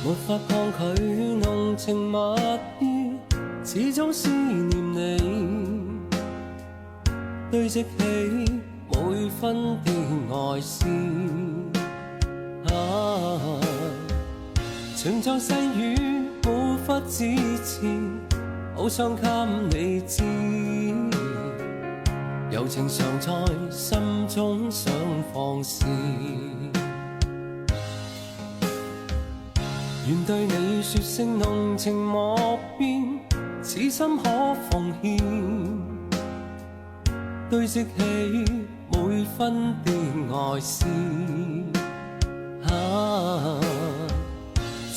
沒法抗拒濃情蜜意，始終思念你，堆積起每分的愛思。情像細雨無法自持，好想給你知，柔情常在心中想放肆。願對你說聲濃情莫變，此心可奉獻，堆積起每分的愛思。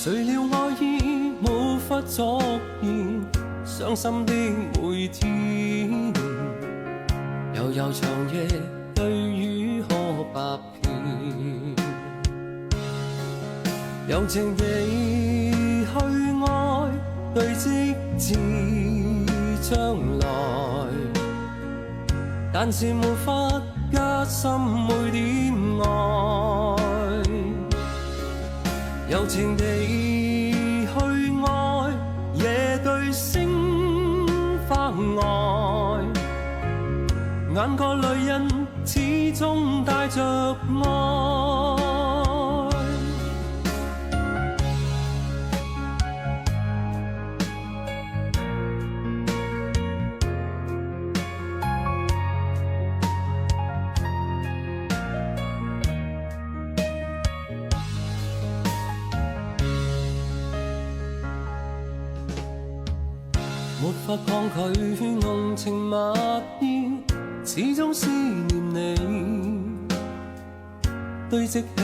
誰料愛意無法作言，傷心的每天，悠悠長夜對語可百遍，柔情地去愛，對積至將來，但是沒法加深每點愛。柔情地去愛，夜對星發呆，眼角淚印始終帶着愛。沒法抗拒濃情蜜意，始終思念你，堆積起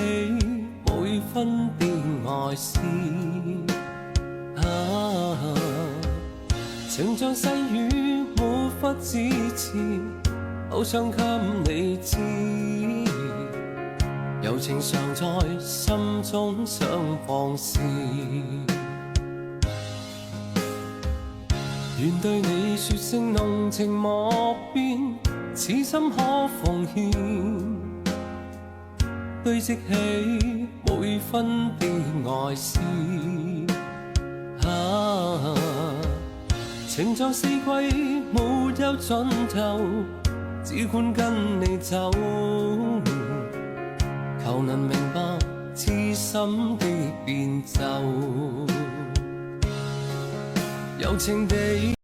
每分的愛思。情像細雨無法自持，好想給你知，柔情常在心中想放肆。願對你說聲濃情莫變，此心可奉獻，堆積起每分的愛思。情像四季沒有盡頭，只管跟你走，求能明白痴心的變奏。柔情地